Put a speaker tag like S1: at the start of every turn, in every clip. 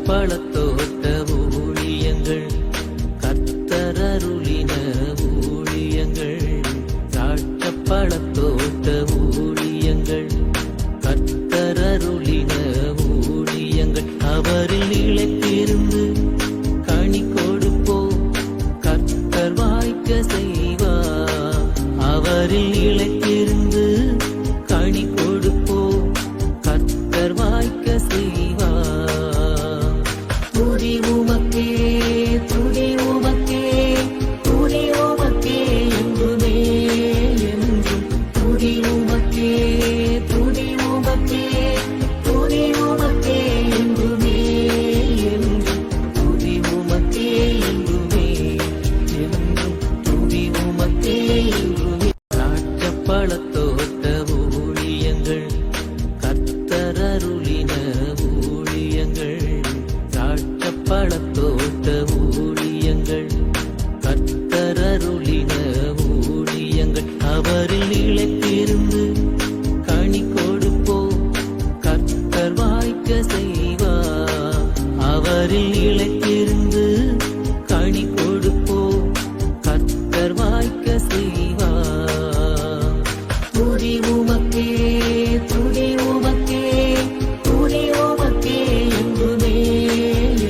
S1: பழத்தோட்ட ஊழியங்கள் கர்த்தரருளின ஊழியங்கள் திராட்சை பழத்தோட்ட ஊழியங்கள் கர்த்தரருளின ஊழியங்கள் அவரில் நிலைத்திருந்து கனி கொடுப்போம் கர்த்தர் வாய்க்க செய்வார் அவரில் நிலைத்திருந்து கனி கொடுப்போம் கர்த்தர் வாய்க்க செய்வார் துதி உமக்கே துதி உமக்கே துதி உமக்கே என்றுமே என்றும் துதி உமக்கே துதி உமக்கே துதி உமக்கே என்றுமே என்றும் துதி உமக்கே என்றுமே என்றும் துதி உமக்கே என்றுமே திராட்சை பழத்தோட்ட ஊழியங்கள் கர்த்தரருளின ஊழியங்கள் திராட்சை பழத்தோட்ட ஊழியங்கள் கர்த்தரருளின ஊழியங்கள் அவரில் நிலைத்திருந்து கனி கொடுப்போம் கர்த்தர் வாய்க்க செய்வார் அவரில் நிலைத்திருந்து கனி கொடுப்போம் கர்த்தர் வாய்க்க செய்வார் துதி உமக்கே துதி உமக்கே துதி உமக்கே என்றுமே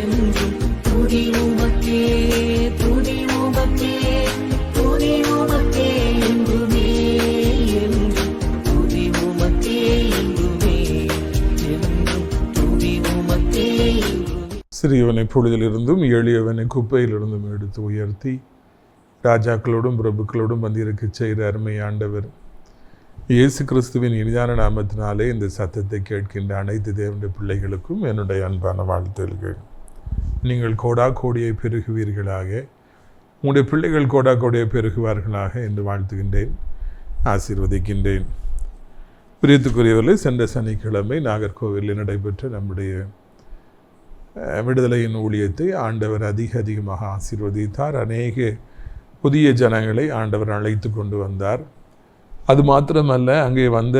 S1: என்றும் துதி உமக்கே துதி உமக்கே துதி உமக்கே என்றுமே என்றும் துதி உமக்கே என்றுமே என்றும் துதி உமக்கே என்றுமே.
S2: சிறியவனை பொழுதிலிருந்தும் எளியவனை குப்பையிலிருந்தும் எடுத்து உயர்த்தி ராஜாக்களோடும் பிரபுக்களோடும் வந்திருக்கச் செய்கிற அருமை ஆண்டவர் இயேசு கிறிஸ்துவின் இனிதான நாமத்தினாலே இந்த சத்தத்தை கேட்கின்ற அனைத்து தேவனுடைய பிள்ளைகளுக்கும் என்னுடைய அன்பான வாழ்த்துகள். நீங்கள் கோடா கோடியை பெருகுவீர்களாக, உங்களுடைய பிள்ளைகள் கோடா கோடியை பெருகுவார்களாக என்று வாழ்த்துகின்றேன், ஆசீர்வதிக்கின்றேன். பிரியத்துக்குரியவர்களே, சென்ற சனிக்கிழமை நாகர்கோவிலில் நடைபெற்ற நம்முடைய விடுதலையின் ஊழியத்தை ஆண்டவர் அதிகமாக ஆசீர்வதித்தார். அநேக புதிய ஜனங்களை ஆண்டவர் அழைத்து கொண்டு வந்தார். அது மாத்திரமல்ல, அங்கே வந்த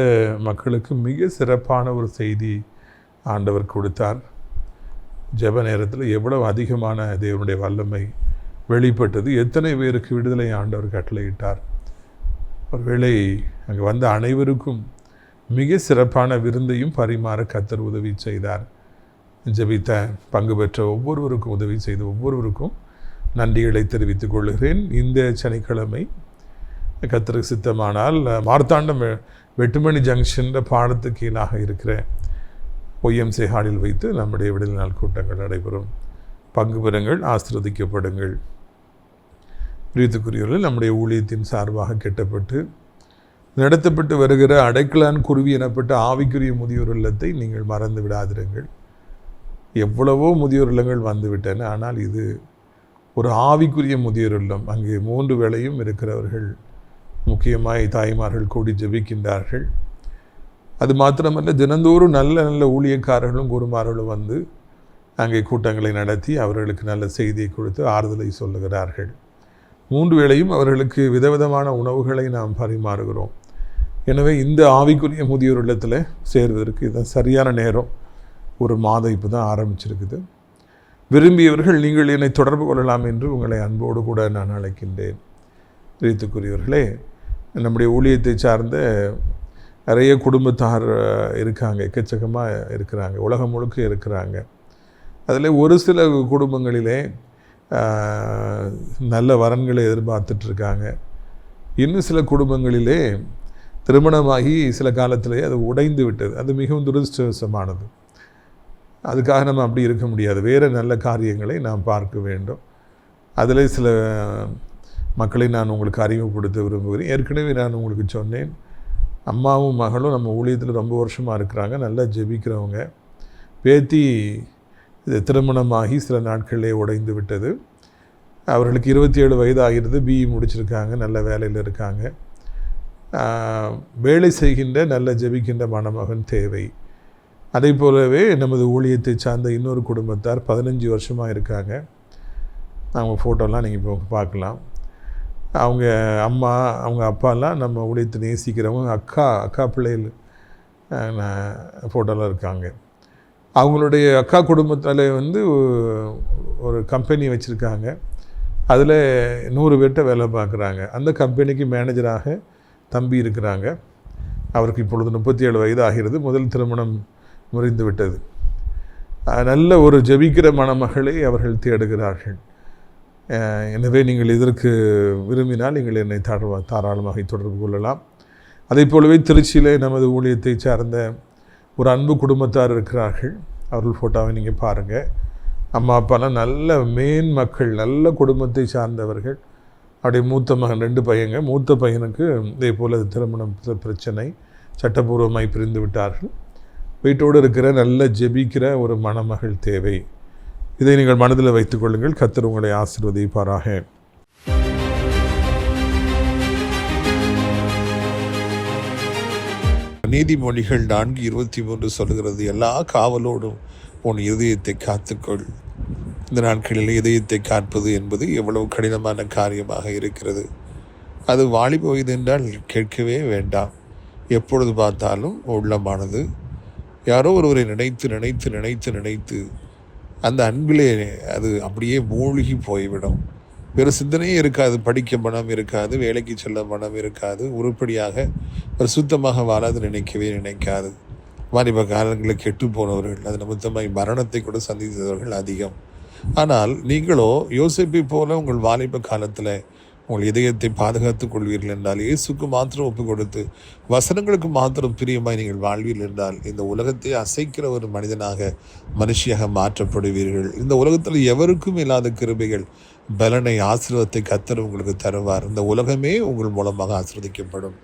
S2: மக்களுக்கு மிக சிறப்பான ஒரு செய்தி ஆண்டவர் கொடுத்தார். ஜெப நேரத்தில் எவ்வளவு அதிகமான தேவனுடைய வல்லமை வெளிப்பட்டது, எத்தனை பேருக்கு விடுதலை ஆண்டவர் கட்டளையிட்டார். ஒருவேளை அங்கே வந்த அனைவருக்கும் மிக சிறப்பான விருந்தையும் பரிமாற கர்த்தர் உதவி செய்தார். ஜெபித்த பங்கு பெற்ற ஒவ்வொருவருக்கும் உதவி செய்த ஒவ்வொருவருக்கும் நன்றிகளை தெரிவித்துக் கொள்கிறேன். இந்த சனிக்கிழமை கர்த்தருக்கு சித்தமானால் மார்த்தாண்டம் வெட்டுமணி ஜங்ஷன்ற பாடத்துக்கு கீழாக இருக்கிற ஒய்எம்சி ஹாலில் வைத்து நம்முடைய விடுதலை நாள் கூட்டங்கள் நடைபெறும். பங்கு பெறுங்கள், ஆசீர்வதிக்கப்படுங்கள். பிரியத்துக்குரியவர்கள், நம்முடைய ஊழியத்தின் சார்பாக கெட்டப்பட்டு நடத்தப்பட்டு வருகிற அடைக்கலான் குருவி எனப்பட்ட ஆவிக்குரிய முதியோர் இல்லத்தை நீங்கள் மறந்து விடாதிருங்கள். எவ்வளவோ முதியோர் இல்லங்கள் வந்துவிட்டன, ஆனால் இது ஒரு ஆவிக்குரிய முதியோர் இல்லம். அங்கே 3 வேளையும் இருக்கிறவர்கள், முக்கியமாய் தாய்மார்கள் கூடி ஜெபிக்கின்றார்கள். அது மாத்திரமல்ல, தினந்தோறும் நல்ல நல்ல ஊழியக்காரர்களும் குருமார்களும் வந்து அங்கே கூட்டங்களை நடத்தி அவர்களுக்கு நல்ல செய்தியை கொடுத்து ஆறுதலை சொல்லுகிறார்கள். 3 வேளையும் அவர்களுக்கு விதவிதமான உணவுகளை நாம் பரிமாறுகிறோம். எனவே இந்த ஆவிக்குரிய முதியோர் இல்லத்தில் சேர்வதற்கு இதுதான் சரியான நேரம். ஒரு மாதம் இப்போ தான் ஆரம்பிச்சிருக்குது. விரும்பியவர்கள் நீங்கள் என்னை தொடர்பு கொள்ளலாம் என்று உங்களை அன்போடு கூட நான் அழைக்கின்றேன். பிரியத்துக்குரியவர்களே, நம்முடைய ஊழியத்தை சார்ந்த நிறைய குடும்பத்தார் இருக்காங்க, எக்கச்சக்கமாக இருக்கிறாங்க, உலகம் முழுக்க இருக்கிறாங்க. அதில் ஒரு சில குடும்பங்களிலே நல்ல வரன்களை எதிர்பார்த்துட்ருக்காங்க. இன்னும் சில குடும்பங்களிலே திருமணமாகி சில காலத்திலே அது உடைந்து விட்டது. அது மிகவும் துரதிர்ஷ்டவசமானது. அதுக்காக நம்ம அப்படி இருக்க முடியாது. வேறு நல்ல காரியங்களை நாம் பார்க்க வேண்டும். அதில் சில மக்களை நான் உங்களுக்கு அறிமுகப்படுத்த விரும்புகிறேன். ஏற்கனவே நான் உங்களுக்கு சொன்னேன், அம்மாவும் மகளும் நம்ம ஊழியத்தில் ரொம்ப வருஷமாக இருக்கிறாங்க, நல்லா ஜெபிக்கிறவங்க. பேத்தி இது திருமணமாகி சில நாட்களிலே உடைந்து விட்டது. அவர்களுக்கு 27 வயது ஆகிறது, பிஇ முடிச்சிருக்காங்க, நல்ல வேலையில் இருக்காங்க. வேலை செய்கின்ற நல்ல ஜெபிக்கின்ற மணமகன் தேவை. அதே போலவே நமது ஊழியத்தை சார்ந்த இன்னொரு குடும்பத்தார் 15 வருஷமாக இருக்காங்க. அவங்க ஃபோட்டோலாம் நீங்கள் இப்போ பார்க்கலாம். அவங்க அம்மா, அவங்க அப்பாலாம் நம்ம ஊழியத்தை நேசிக்கிறவங்க, அக்கா பிள்ளைகள் ஃபோட்டோலாம் இருக்காங்க. அவங்களுடைய அக்கா குடும்பத்தால் வந்து ஒரு கம்பெனி வச்சுருக்காங்க. அதில் 100 பேர்கிட்ட வேலை பார்க்குறாங்க. அந்த கம்பெனிக்கு மேனேஜராக தம்பி இருக்கிறாங்க. அவருக்கு இப்பொழுது 37 வயது ஆகிறது. முதல் திருமணம் முறிந்து விட்டது. நல்ல ஒரு ஜெபிக்கிற மணமகளை அவர்கள் தேடுகிறார்கள். எனவே நீங்கள் இதற்கு விரும்பினால் நீங்கள் என்னை தாராளமாக தொடர்பு கொள்ளலாம். அதே போலவே திருச்சியில் நமது ஊழியத்தை சார்ந்த ஒரு அன்பு குடும்பத்தார் இருக்கிறார்கள். அவர்கள் ஃபோட்டோவை நீங்கள் பாருங்கள். அம்மா அப்பாலாம் நல்ல மேன் மக்கள், நல்ல குடும்பத்தை சார்ந்தவர்கள். அப்படியே மூத்த மகன் 2 பையங்க. மூத்த பையனுக்கு இதே போல் திருமணம் பிரச்சனை, சட்டப்பூர்வமாய் பிரிந்து விட்டார்கள். வீட்டோடு இருக்கிற நல்ல ஜெபிக்கிற ஒரு மணமகள் தேவை. இதை நீங்கள் மனதில் வைத்துக் கொள்ளுங்கள். கர்த்தர் உங்களை ஆசீர்வதிப்பாராக. நீதிமொழிகள் 4:23 சொல்கிறது, எல்லா காவலோடும் உன் இதயத்தை காத்துக்கொள். இந்த நாட்களில் இதயத்தை காப்பது என்பது எவ்வளவு கடினமான காரியமாக இருக்கிறது. அது வாலிப வயது என்றால் கேட்கவே வேண்டாம். எப்பொழுது பார்த்தாலும் உள்ளமானது யாரோ ஒருவரை நினைத்து நினைத்து நினைத்து நினைத்து அந்த அன்பிலே அது அப்படியே மூழ்கி போய்விடும். வேறு சிந்தனையே இருக்காது. படிக்க மனம் இருக்காது, வேலைக்கு செல்ல மனம் இருக்காது, உருப்படியாக ஒரு சுத்தமாக வாழாது நினைக்காது. வாலிப காலங்களில் கெட்டு போனவர்கள், அது நிமித்தமாய் மரணத்தை கூட சந்தித்தவர்கள் அதிகம். ஆனால் நீங்களோ யோசிப்பை போல உங்கள் வாலிப காலத்தில் உங்கள் இதயத்தை பாதுகாத்துக் கொள்வீர்கள் என்றால், இயேசுக்கு மாத்திரம் ஒப்பு கொடுத்து வசனங்களுக்கு மாத்திரம் பிரியமாய் நீங்கள் வாழ்வீர்கள் என்றால், இந்த உலகத்தை அசைக்கிற ஒரு மனுஷியாக மாற்றப்படுவீர்கள். இந்த உலகத்தில் எவருக்கும் இல்லாத கிருபைகள், பலனை, ஆசீர்வாதத்தை கர்த்தர் உங்களுக்கு தருவார். இந்த உலகமே உங்கள் மூலமாக ஆசீர்வதிக்கப்படும்.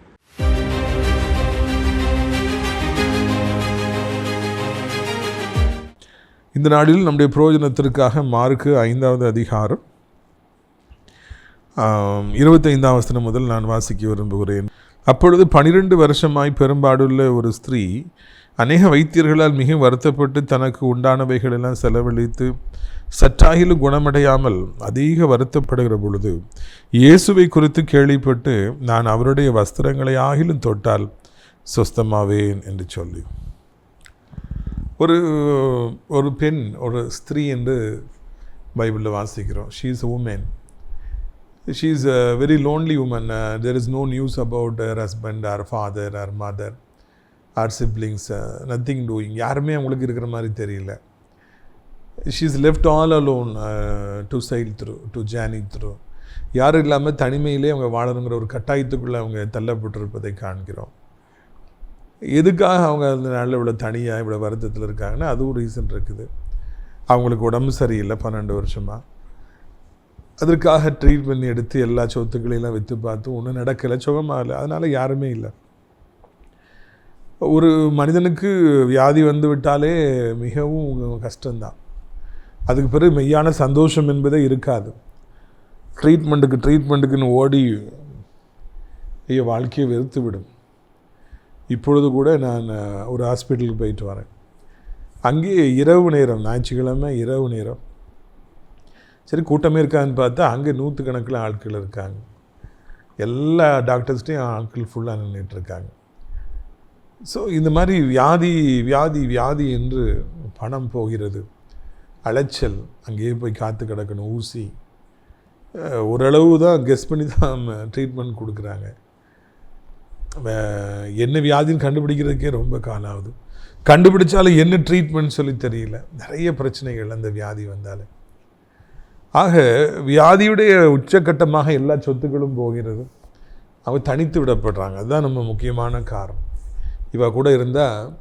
S2: இந்த நாளில் நம்முடைய பிரயோஜனத்திற்காக மார்க்கு 5வது அதிகாரம் 25ஆம் வசனம் முதல் நான் வாசிக்க விரும்புகிறேன். அப்பொழுது 12 வருஷமாய் பெரும்பாடுள்ள ஒரு ஸ்திரீ அநேக வைத்தியர்களால் மிக வருத்தப்பட்டு தனக்கு உண்டானவைகளெல்லாம் செலவழித்து சற்றாகிலும் குணமடையாமல் அதிக வருத்தப்படுகிற பொழுது இயேசுவை குறித்து கேள்விப்பட்டு, நான் அவருடைய வஸ்திரங்களை ஆகிலும் தொட்டால் சொஸ்தமாவேன் என்று சொல்லி, ஒரு பெண், ஒரு ஸ்திரீ என்று பைபிளில் வாசிக்கிறோம். She is a woman. She is a very lonely woman. There is no news about her husband, her father, her mother, her siblings, nothing doing. யாருமே அவங்களுக்கு இருக்கிற மாதிரி தெரியல. She is left all alone to sail through, to journey through. யாரும் இல்லாமல் தனிமையிலே அவங்க வாழணுங்கிற ஒரு கட்டாயத்துக்குள்ளே அவங்க தள்ளப்பட்டிருப்பதை காண்கிறோம். எதுக்காக அவங்க அந்த நாளில் இவ்வளோ தனியாக இவ்வளோ வருத்தத்தில் இருக்காங்கன்னா, அதுவும் ரீசன் இருக்குது. அவங்களுக்கு உடம்பு சரியில்லை 12 வருஷமாக. அதற்காக ட்ரீட்மெண்ட் எடுத்து எல்லா சொத்துக்களையெல்லாம் விற்று பார்த்து ஒன்றும் நடக்கலை, சுகமாகலை. அதனால் யாருமே இல்லை. ஒரு மனிதனுக்கு வியாதி வந்து விட்டாலே மிகவும் கஷ்டம்தான். அதுக்கு பிறகு மெய்யான சந்தோஷம் என்பதே இருக்காது. ட்ரீட்மெண்ட்டுக்குன்னு ஓடி வாழ்க்கையை வெறுத்து விடும். இப்பொழுது கூட நான் ஒரு ஹாஸ்பிட்டலுக்கு போயிட்டு வரேன். அங்கே இரவு நேரம், ஞாயிற்றுக்கிழமை இரவு நேரம். சரி, கூட்டமே இருக்கான்னு பார்த்தா அங்கே 100கணக்கில் ஆட்கள் இருக்காங்க. எல்லா டாக்டர்ஸ்டையும் ஆட்கள் ஃபுல்லாக நின்றுட்டுருக்காங்க. ஸோ இந்த மாதிரி வியாதி என்று பணம் போகிறது, அலைச்சல், அங்கேயே போய் காத்து கிடக்கணும், ஊசி, ஓரளவு தான் கெஸ் பண்ணி தான் ட்ரீட்மெண்ட் கொடுக்குறாங்க. என்ன வியாதின்னு கண்டுபிடிக்கிறதுக்கே ரொம்ப காலம் ஆகுது. கண்டுபிடிச்சாலும் என்ன ட்ரீட்மெண்ட் சொல்லி தெரியல. நிறைய பிரச்சனைகள் அந்த வியாதி வந்தாலே. ஆக வியாதியுடைய உச்சக்கட்டமாக எல்லா சொத்துக்களும் போகிறது. அவங்க தனித்து விடப்படுறாங்க. அதுதான் நம்ம முக்கியமான காரணம். இவ கூட இருந்தால்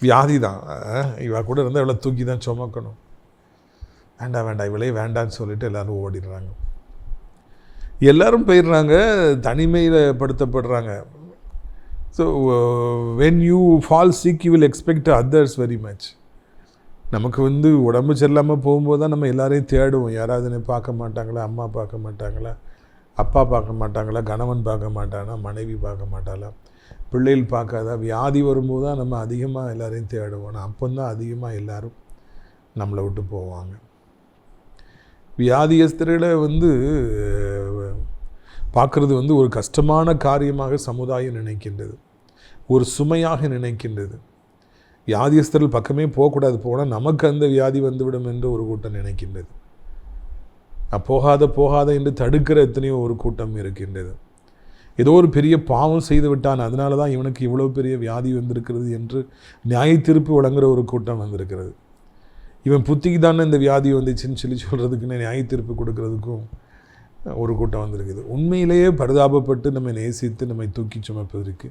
S2: வியாதி தான். இவ கூட இருந்தால் இவ்வளோ தூக்கி தான் சுமக்கணும். வேண்டாம் இவளே வேண்டான்னு சொல்லிட்டு எல்லோரும் ஓடிடுறாங்க. எல்லோரும் போயிடுறாங்க, தனிமையில் படுத்தப்படுறாங்க. So when you fall sick you will expect others very much. நமக்கு உடம்பு சரியில்லாமல் போகும்போது தான் நம்ம எல்லாரையும் தேடுவோம். யாராவது என்னை பார்க்க மாட்டாங்களா, அம்மா பார்க்க மாட்டாங்களா, அப்பா பார்க்க மாட்டாங்களா, கணவன் பார்க்க மாட்டானா, மனைவி பார்க்க மாட்டாளா, பிள்ளைகள் பார்க்காதா. வியாதி வரும்போது தான் நம்ம அதிகமாக எல்லாரையும் தேடுவோம். அப்போ தான் அதிகமாக எல்லோரும் நம்மளை விட்டு போவாங்க. வியாதியஸ்தர்களை பார்க்குறது ஒரு கஷ்டமான காரியமாக சமுதாயம் நினைக்கின்றது, ஒரு சுமையாக நினைக்கின்றது. வியாதியஸ்தர்கள் பக்கமே போகக்கூடாது, போனால் நமக்கு அந்த வியாதி வந்துவிடும் என்று ஒரு கூட்டம் நினைக்கின்றது. போகாத என்று தடுக்கிற எத்தனையோ ஒரு கூட்டம் இருக்கின்றது. ஏதோ ஒரு பெரிய பாவம் செய்து விட்டான், அதனால தான் இவனுக்கு இவ்வளோ பெரிய வியாதி வந்திருக்கிறது என்று நியாய தீர்ப்பு வழங்குகிற ஒரு கூட்டம் வந்திருக்கிறது. இவன் புத்திக்கு தானே இந்த வியாதி வந்துச்சுன்னு சொல்கிறதுக்குன்னு நியாய தீர்ப்பு கொடுக்கறதுக்கும் ஒரு கூட்டம் வந்திருக்குது. உண்மையிலேயே பரிதாபப்பட்டு நம்மை நேசித்து நம்மை தூக்கி சுமப்பதற்கு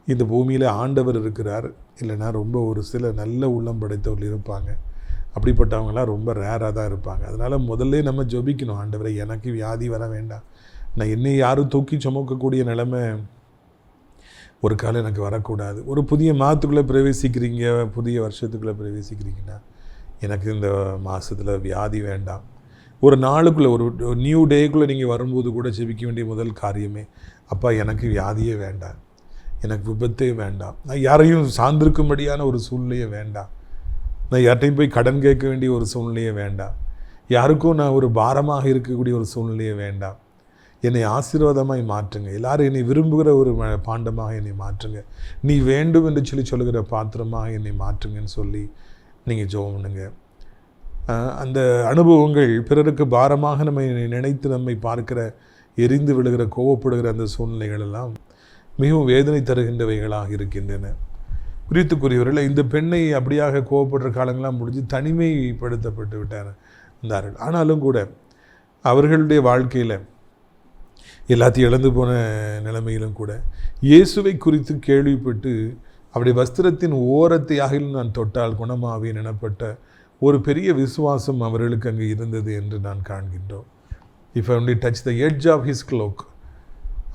S2: இந்த பூமியில் ஆண்டவர் இருக்கிறார். இல்லைன்னா ரொம்ப ஒரு சில நல்ல உள்ளம் படைத்தவர்கள் இருப்பாங்க. அப்படிப்பட்டவங்களாம் ரொம்ப ரேராக தான் இருப்பாங்க. அதனால் முதல்ல நம்ம ஜெபிக்கணும், ஆண்டவரை எனக்கு வியாதி வர வேண்டாம், நான் என்னை யாரும் தூக்கி சுமக்கக்கூடிய நிலைமை ஒரு காலம் எனக்கு வரக்கூடாது. ஒரு புதிய மாதத்துக்குள்ளே பிரவேசிக்கிறீங்க, புதிய வருஷத்துக்குள்ளே பிரவேசிக்கிறீங்கன்னா எனக்கு இந்த மாதத்தில் வியாதி வேண்டாம். ஒரு நாளுக்குள்ளே ஒரு நியூ டேக்குள்ளே நீங்கள் வரும்போது கூட ஜெபிக்க வேண்டிய முதல் காரியமே, அப்பா எனக்கு வியாதியே வேண்டாம், எனக்கு விபத்தே வேண்டாம், நான் யாரையும் சார்ந்திருக்கும்படியான ஒரு சூழ்நிலையே வேண்டாம், நான் யார்ட்டையும் போய் கடன் கேட்க வேண்டிய ஒரு சூழ்நிலையே வேண்டாம், யாருக்கும் நான் ஒரு பாரமாக இருக்கக்கூடிய ஒரு சூழ்நிலையே வேண்டாம், என்னை ஆசீர்வாதமாய் மாற்றுங்க, எல்லாரும் என்னை விரும்புகிற ஒரு பாண்டமாக என்னை மாற்றுங்க, நீ வேண்டும் என்று சொல்லுகிற பாத்திரமாக என்னை மாற்றுங்கன்னு சொல்லி நீங்கள் ஜெபம் பண்ணுங்க. அந்த அனுபவங்கள் பிறருக்கு பாரமாக நம்மை நினைத்து நம்மை பார்க்கிற, எரிந்து விழுகிற, கோவப்படுகிற அந்த சூழ்நிலைகள் எல்லாம் மிகவும் வேதனை தருகின்றவைகளாக இருக்கின்றன. குறித்துக்குரியவர்கள் இந்த பெண்ணை அப்படியாக கோவப்படுற காலங்களாம் முடிஞ்சு தனிமைப்படுத்தப்பட்டு விட்டார்கள். ஆனாலும் கூட அவர்களுடைய வாழ்க்கையில் எல்லாத்தையும் இழந்து போன நிலைமையிலும் கூட இயேசுவை குறித்து கேள்விப்பட்டு அவருடைய வஸ்திரத்தின் ஓரத்தையாக நான் தொட்டால் குணமாவேன் எனப்பட்ட ஒரு பெரிய விசுவாசம் அவர்களுக்கு அங்கே இருந்தது என்று நான் காண்கின்றோம். If I only touch the edge of his cloak,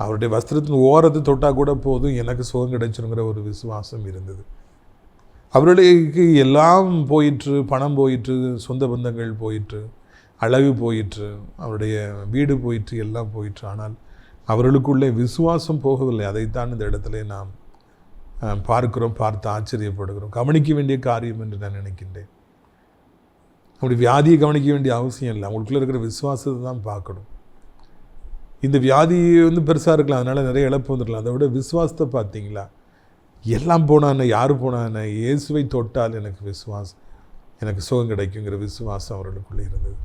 S2: அவருடைய வஸ்திரத்தின் ஓரத்தை தொட்டால் கூட போதும் எனக்கு சுகம் கிடைச்சிருங்கிற ஒரு விசுவாசம் இருந்தது. அவர்களுக்கு எல்லாம் போயிற்று, பணம் போயிற்று, சொந்த பந்தங்கள் போயிற்று, அழகு போயிற்று, அவருடைய வீடு போயிற்று, எல்லாம் போயிற்று. ஆனால் அவர்களுக்குள்ளே விசுவாசம் போகவில்லை. அதைத்தான் இந்த இடத்துல நாம் பார்க்கிறோம், பார்த்து ஆச்சரியப்படுகிறோம். கவனிக்க வேண்டிய காரியம் என்று நான் நினைக்கின்றேன். அப்படி வியாதியை கவனிக்க வேண்டிய அவசியம் இல்லை, அவங்களுக்குள்ளே இருக்கிற விசுவாசத்தை தான் பார்க்கணும். இந்த வியாதி பெருசாக இருக்கலாம், அதனால் நிறைய இழப்பு வந்துருக்கலாம். அதை விட விசுவாசத்தை பார்த்தீங்களா, எல்லாம் போனான்னு யார் போனான்னு இயேசுவை தொட்டால் எனக்கு விசுவாசம், எனக்கு சுகம் கிடைக்குங்கிற விசுவாசம் அவர்களுக்குள்ளே இருந்தது.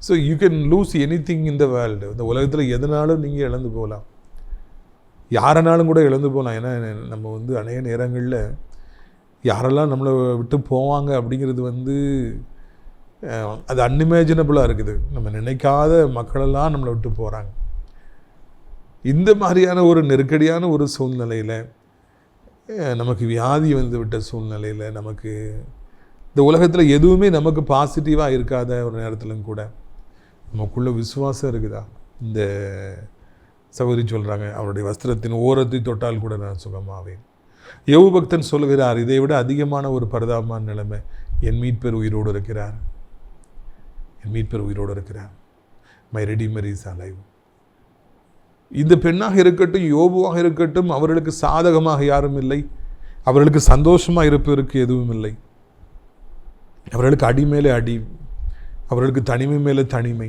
S2: So you can loose any thing in the world. இந்த உலகத்தில் எதனாலும் நீங்கள் இழந்து போகலாம், யாரனாலும் கூட இழந்து போகலாம். ஏன்னா நம்ம அநேக நேரங்களில் யாரெல்லாம் நம்மளை விட்டு போவாங்க அப்படிங்கிறது அது அன்இமேஜினபிளாக இருக்குது. நம்ம நினைக்காத மக்களெல்லாம் நம்மளை விட்டு போகிறாங்க. இந்த மாதிரியான ஒரு நெருக்கடியான ஒரு சூழ்நிலையில், நமக்கு வியாதி விட்ட சூழ்நிலையில், நமக்கு இந்த உலகத்தில் எதுவுமே நமக்கு பாசிட்டிவாக இருக்காத ஒரு நேரத்திலும் கூட நமக்குள்ள விசுவாசம் இருக்குதா? இந்த சகோதரி சொல்கிறாங்க, அவருடைய வஸ்திரத்தின் ஓரத்தை தொட்டால் கூட நான் சுகமாவேன். யோபு பக்தன் சொல்கிறார், இதை விட அதிகமான ஒரு பரிதாபமான நிலைமை, என் மீட்பர் உயிரோடு இருக்கிறார், என் மீட்பர் உயிரோடு இருக்கிறார், மை ரெடிமர் இஸ் அலைவ். இந்த பெண்ணாக இருக்கட்டும், யோபுவாக இருக்கட்டும், அவர்களுக்கு சாதகமாக யாரும் இல்லை, அவர்களுக்கு சந்தோஷமாக இருப்பதற்கு எதுவும் இல்லை. அவர்களுக்கு அடி மேலே அடி, அவர்களுக்கு தனிமை மேலே தனிமை,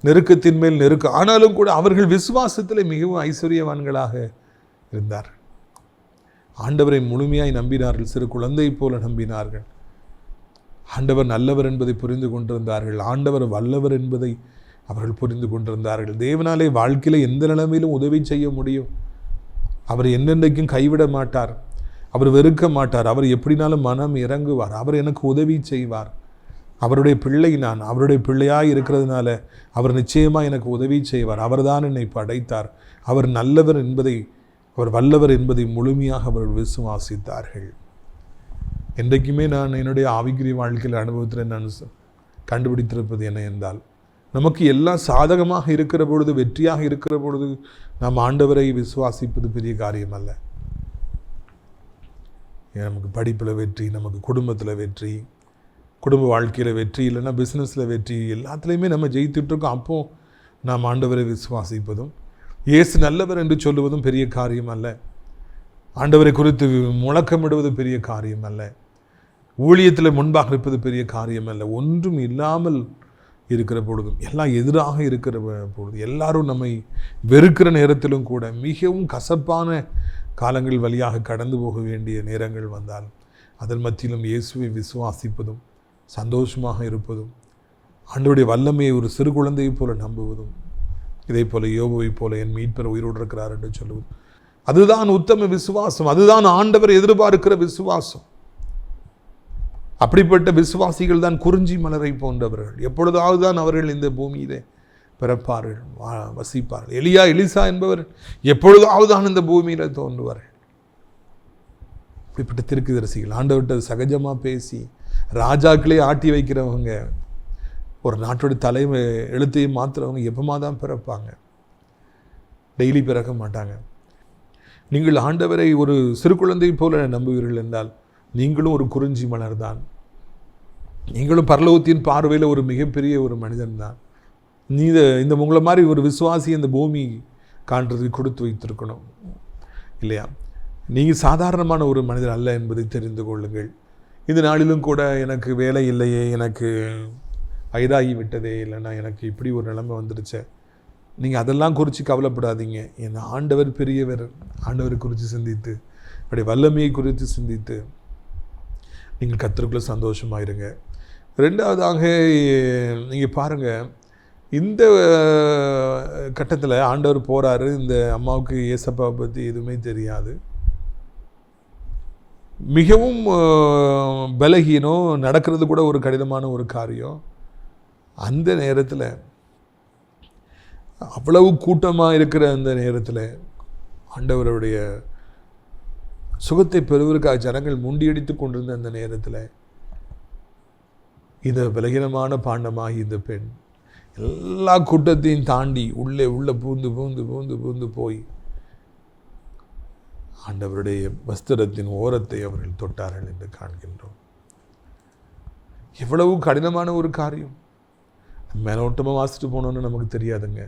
S2: நெருக்கத்தின் மேல் நெருக்கம். ஆனாலும் கூட அவர்கள் விசுவாசத்தில் மிகவும் ஐஸ்வர்யவான்களாக இருந்தார்கள். ஆண்டவரை முழுமையாய் நம்பினார்கள், சிறு குழந்தை போல நம்பினார்கள். ஆண்டவர் நல்லவர் என்பதை புரிந்து கொண்டிருந்தார்கள், ஆண்டவர் வல்லவர் என்பதை அவர்கள் புரிந்து கொண்டிருந்தார்கள். தேவனாலே வாழ்க்கையில் எந்த நிலைமையிலும் உதவி செய்ய முடியும். அவர் என்னென்றைக்கும் கைவிட மாட்டார், அவர் வெறுக்க மாட்டார், அவர் எப்படினாலும் மனம் இறங்குவார், அவர் எனக்கு உதவி செய்வார். அவருடைய பிள்ளை நான், அவருடைய பிள்ளையாக இருக்கிறதுனால அவர் நிச்சயமாக எனக்கு உதவி செய்வார். அவர்தான் என்னை படைத்தார், அவர் நல்லவர் என்பதை, அவர் வல்லவர் என்பதை முழுமையாக அவர்கள் விசுவாசித்தார்கள். என்றைக்குமே நான் என்னுடைய ஆவிக்குரிய வாழ்க்கையில் அனுபவத்தில் நான் கண்டுபிடித்திருப்பது என்ன என்றால், நமக்கு எல்லாம் சாதகமாக இருக்கிற பொழுது, வெற்றியாக இருக்கிற பொழுது நாம் ஆண்டவரை விசுவாசிப்பது பெரிய காரியம் அல்ல. நமக்கு படிப்பில் வெற்றி, நமக்கு குடும்பத்தில் வெற்றி, குடும்ப வாழ்க்கையில் வெற்றி, இல்லைன்னா பிஸ்னஸில் வெற்றி, எல்லாத்துலேயுமே நம்ம ஜெயித்துட்ருக்கோம். அப்போது நாம் ஆண்டவரை விசுவாசிப்பதும் இயேசு நல்லவர் என்று சொல்லுவதும் பெரிய காரியம் அல்ல. ஆண்டவரை குறித்து முழக்கமிடுவது பெரிய காரியம் அல்ல. ஊழியத்தில் முன்பாக இருப்பது பெரிய காரியம் அல்ல. ஒன்றும் இல்லாமல் இருக்கிற பொழுதும், எல்லாம் எதிராக இருக்கிற பொழுது, எல்லாரும் நம்மை வெறுக்கிற நேரத்திலும் கூட, மிகவும் கசப்பான காலங்கள் வழியாக கடந்து போக வேண்டிய நேரங்கள் வந்தாலும் அதன் மத்தியிலும் இயேசுவை விசுவாசிப்பதும் சந்தோஷமாக இருப்பதும் ஆண்டவருடைய வல்லமையை ஒரு சிறு குழந்தையைப் போல நம்புவதும் இதே போல யோபுவைப் போல என் மீட்பர் உயிரோடு இருக்கிறார் என்று சொல்லுவது, அதுதான் உத்தம விசுவாசம். அதுதான் ஆண்டவர் எதிர்பார்க்கிற விசுவாசம். அப்படிப்பட்ட விசுவாசிகள் தான் குறிஞ்சி மலரை போன்றவர்கள். எப்பொழுதாவது தான் அவர்கள் இந்த பூமியிலே பிறப்பார்கள், வசிப்பார்கள். எலிசா என்பவர் எப்பொழுதாவது தான் இந்த பூமியில தோன்றுவார்கள். இப்படிப்பட்ட தீர்க்கதரிசிகள் ஆண்டவர்கிட்ட சகஜமாக பேசி ராஜாக்களே ஆட்டி வைக்கிறவங்க, ஒரு நாட்டோட தலைமை எழுத்தையும் மாத்திரவங்க எப்பமா தான் பிறப்பாங்க, டெய்லி பிறக்க மாட்டாங்க. நீங்கள் ஆண்டவரை ஒரு சிறு குழந்தை போல நம்புவீர்கள் என்றால் நீங்களும் ஒரு குறிஞ்சி மலர் தான். நீங்களும் பரலோகத்தின் பார்வையில் ஒரு மிகப்பெரிய ஒரு மனிதன் தான். நீ இந்த உங்களை மாதிரி ஒரு விசுவாசி இந்த பூமி காண்றதுக்கு கொடுத்து வைத்திருக்கணும் இல்லையா? நீங்கள் சாதாரணமான ஒரு மனிதர் அல்ல என்பதை தெரிந்து கொள்ளுங்கள். இந்த நாளிலும் கூட எனக்கு வேலை இல்லையே, எனக்கு வயதாகி விட்டதே, இல்லைன்னா எனக்கு இப்படி ஒரு நிலைமை வந்துடுச்சே, நீங்கள் அதெல்லாம் குறித்து கவலைப்படாதீங்க. என் ஆண்டவர் பெரியவர். ஆண்டவரை குறித்து சிந்தித்து அப்படி வல்லமையை குறித்து சிந்தித்து நீங்கள் கர்த்தருக்குள்ள சந்தோஷமாக இருங்க. ரெண்டாவதாக நீங்கள் பாருங்கள், இந்த கட்டத்தில் ஆண்டவர் போகிறாரு. இந்த அம்மாவுக்கு ஏசப்பாவை பற்றி எதுவுமே தெரியாது, மிகவும் பலகீனம், நடக்கிறது கூட ஒரு கடினமான ஒரு காரியம். அந்த நேரத்தில் அவ்வளவு கூட்டமாக இருக்கிற அந்த நேரத்தில் ஆண்டவருடைய சுகத்தை பெறுவதற்காக ஜனங்கள் முண்டியடித்து கொண்டிருந்த அந்த நேரத்தில் இந்த பலகீனமான பாண்டமாகி இந்த பெண் எல்லா கூட்டத்தையும் தாண்டி உள்ளே பூந்து பூந்து பூந்து பூந்து போய் ஆண்டவருடைய வஸ்திரத்தின் ஓரத்தை அவர்கள் தொட்டார்கள் என்று காண்கின்றோம். எவ்வளவு கடினமான ஒரு காரியம். மேலோட்டமாக வாசிட்டு போனோன்னு நமக்கு தெரியாதுங்க.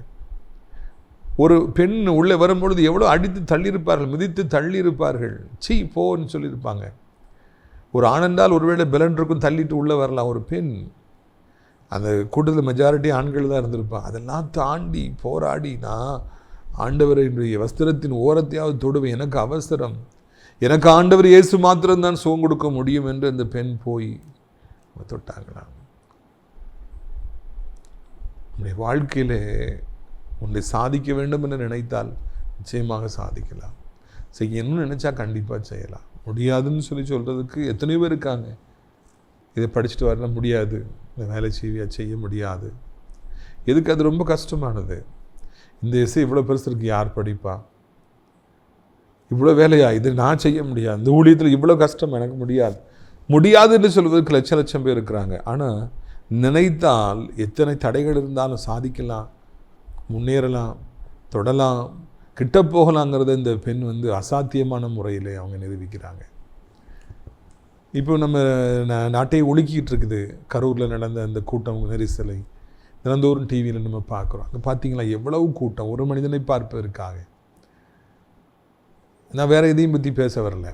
S2: ஒரு பெண் உள்ளே வரும்பொழுது எவ்வளோ அடித்து தள்ளியிருப்பார்கள், மிதித்து தள்ளியிருப்பார்கள், சீ போன்னு சொல்லியிருப்பாங்க. ஒரு ஆணென்றால் ஒருவேளை பலன் இருக்கும், தள்ளிட்டு உள்ளே வரலாம். ஒரு பெண், அந்த கூட்டத்தில் மெஜாரிட்டி ஆண்கள் தான் இருந்திருப்பான். அதெல்லாம் தாண்டி போராடி நான் ஆண்டவருடைய வஸ்திரத்தின் ஓரத்தையாவது தொடுவேன், எனக்கு அவசரம், எனக்கு ஆண்டவர் இயேசு மாத்திரம்தான் சுகம் கொடுக்க முடியும் என்று அந்த பெண் போய் தொட்டாங்களாம். நம்முடைய வாழ்க்கையில் உன்னை சாதிக்க வேண்டும் என்று நினைத்தால் நிச்சயமாக சாதிக்கலாம். செய்யணும்னு நினச்சா கண்டிப்பாக செய்யலாம். முடியாதுன்னு சொல்கிறதுக்கு எத்தனையோ பேர் இருக்காங்க. இதை படிச்சுட்டு வரல முடியாது, இந்த வேலை செய்ய முடியாது. எதுக்கு? அது ரொம்ப கஷ்டமானது. இந்த இசை இவ்வளோ பெருசு இருக்குது, யார் படிப்பா? இவ்வளோ வேலையா? இது நான் செய்ய முடியாது. இந்த ஊழியத்தில் இவ்வளோ கஷ்டம், எனக்கு முடியாதுன்னு சொல்வதற்கு லட்சம் பேர் இருக்கிறாங்க. ஆனால் நினைத்தால் எத்தனை தடைகள் இருந்தாலும் சாதிக்கலாம், முன்னேறலாம், தொடலாம், கிட்ட போகலாங்கிறத இந்த பெண் அசாத்தியமான முறையில் அவங்க நிரூபிக்கிறாங்க. இப்போ நம்ம நாட்டையே ஒழுக்கிட்டு இருக்குது. கரூரில் நடந்த அந்த கூட்டம் நெரிசலை தினந்தோறும் டிவியில் நம்ம பார்க்குறோம். அங்கே பார்த்தீங்களா எவ்வளவு கூட்டம், ஒரு மனிதனை பார்ப்பதற்காக. நான் வேறு எதையும் பற்றி பேச வரல.